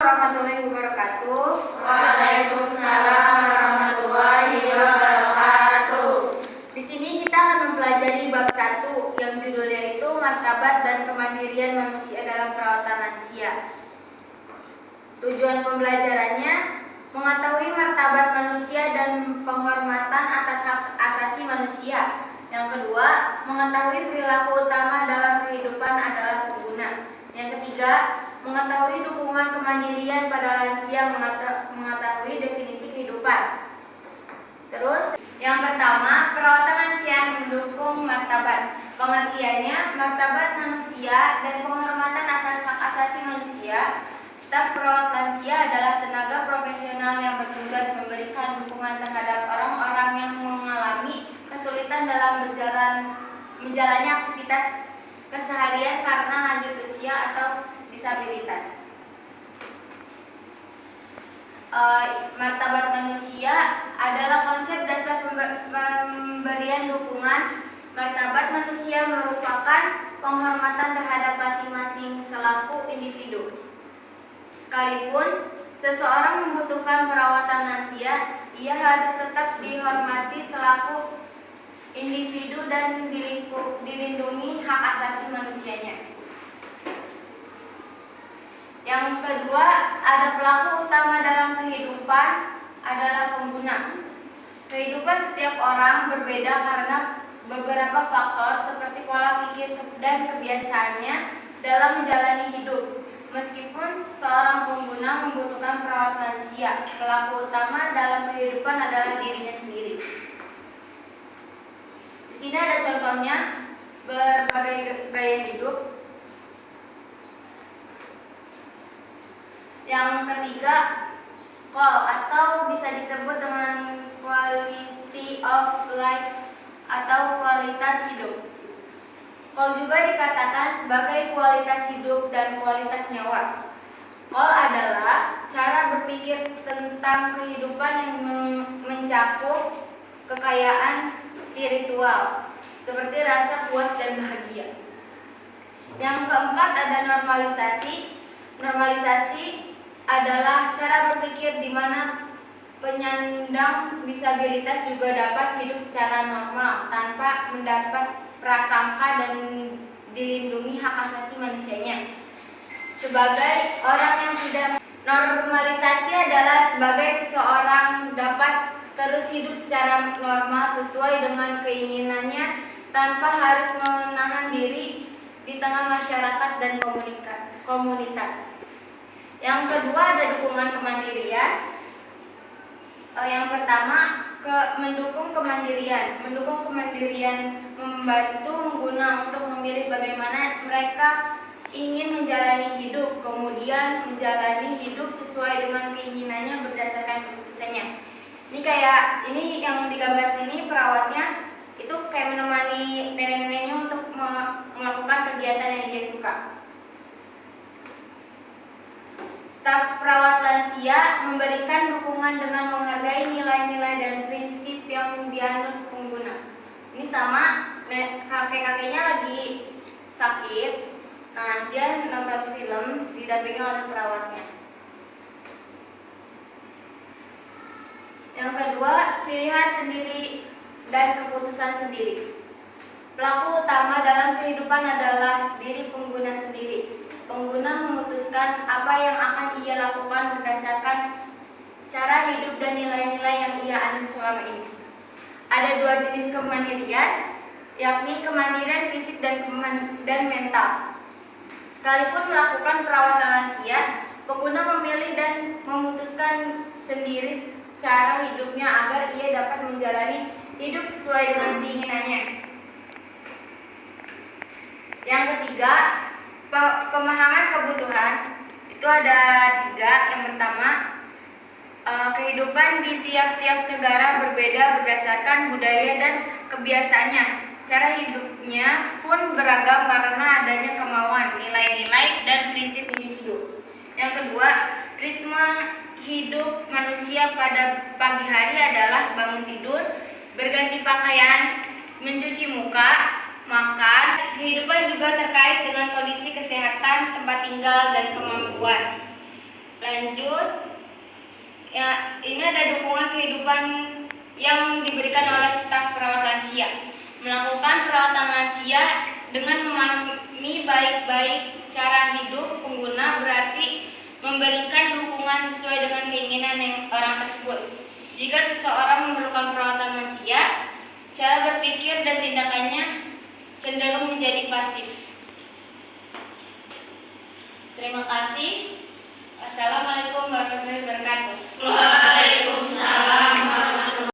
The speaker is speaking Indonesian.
warahmatullahi wabarakatuh. Waalaikumsalam warahmatullahi wabarakatuh. Di sini kita akan mempelajari bab 1 yang judulnya itu martabat dan kemandirian manusia dalam perawatan lansia. Tujuan pembelajarannya mengetahui martabat manusia dan penghormatan atas hak asasi manusia. Yang kedua, mengetahui perilaku utama dalam kehidupan adalah pengguna. Yang ketiga, mengetahui dukungan kemandirian pada lansia, mengetahui definisi kehidupan. Terus, yang pertama, perawatan lansia mendukung martabat. Pengertiannya, martabat manusia dan penghormatan atas hak asasi manusia. Staf perawat lansia adalah tenaga profesional yang bertugas memberikan dukungan terhadap orang-orang yang mengalami kesulitan dalam menjalani aktivitas keseharian karena lanjut usia atau disabilitas. Martabat manusia adalah konsep dasar pemberian dukungan. Martabat manusia merupakan penghormatan terhadap masing-masing selaku individu. Sekalipun seseorang membutuhkan perawatan lansia, ia harus tetap dihormati selaku individu dan dilindungi hak asasi manusianya. Yang kedua, ada pelaku utama dalam kehidupan adalah pengguna. Kehidupan setiap orang berbeda karena beberapa faktor seperti pola pikir dan kebiasaannya dalam menjalani hidup. Meskipun seorang pengguna membutuhkan perawat lansia, pelaku utama dalam kehidupan adalah dirinya sendiri. Di sini ada contohnya berbagai gaya hidup. Yang ketiga, QOL atau bisa disebut dengan quality of life atau kualitas hidup. QOL juga dikatakan sebagai kualitas hidup dan kualitas nyawa. QOL adalah cara berpikir tentang kehidupan yang mencakup kekayaan spiritual, seperti rasa puas dan bahagia. Yang keempat ada normalisasi. Normalisasi adalah cara berpikir di mana penyandang disabilitas juga dapat hidup secara normal tanpa mendapat prasangka dan dilindungi hak asasi manusianya. Sebagai orang yang tidak normalisasi adalah sebagai seseorang dapat terus hidup secara normal sesuai dengan keinginannya tanpa harus menahan diri di tengah masyarakat dan komunitas. Yang kedua ada dukungan kemandirian. Yang pertama, mendukung kemandirian. Mendukung kemandirian membantu pengguna untuk memilih bagaimana mereka ingin menjalani hidup, kemudian menjalani hidup sesuai dengan keinginannya berdasarkan keputusannya. Ini yang digambar sini perawatnya itu kayak menemani nenek-neneknya untuk melakukan kegiatan yang dia suka. Staf perawat lansia memberikan dukungan dengan menghargai nilai-nilai dan prinsip yang dianut pengguna. Ini sama, kakek-kakeknya lagi sakit, nah dia nonton film didampingi oleh perawatnya. Yang kedua, pilihan sendiri dan keputusan sendiri. Pelaku utama dalam kehidupan adalah diri pengguna sendiri. Pengguna memutuskan apa yang akan ia lakukan berdasarkan cara hidup dan nilai-nilai yang ia anut selama ini. Ada dua jenis kemandirian, yakni kemandirian fisik dan mental. Sekalipun melakukan perawatan lansia, pengguna memilih dan memutuskan sendiri cara hidupnya agar ia dapat menjalani hidup sesuai dengan keinginannya. Yang ketiga, pemahaman kebutuhan. Itu ada 3. Yang pertama, kehidupan di tiap-tiap negara berbeda berdasarkan budaya dan kebiasaannya. Cara hidupnya pun beragam karena adanya kemauan, nilai-nilai, dan prinsip individu. Yang kedua, ritme hidup manusia pada pagi hari adalah bangun tidur, berganti pakaian, mencuci muka, makan. Kehidupan juga terkait dengan kondisi kesehatan, tempat tinggal, dan kemampuan. Lanjut, ya, ini ada dukungan kehidupan yang diberikan oleh staf perawat lansia. Melakukan perawatan lansia dengan memahami baik-baik cara hidup pengguna berarti memberikan dukungan sesuai dengan keinginan yang orang tersebut. Jika seseorang memerlukan perawatan lansia, cara berpikir dan tindakannya cenderung menjadi pasif. Terima kasih. Assalamualaikum warahmatullahi wabarakatuh.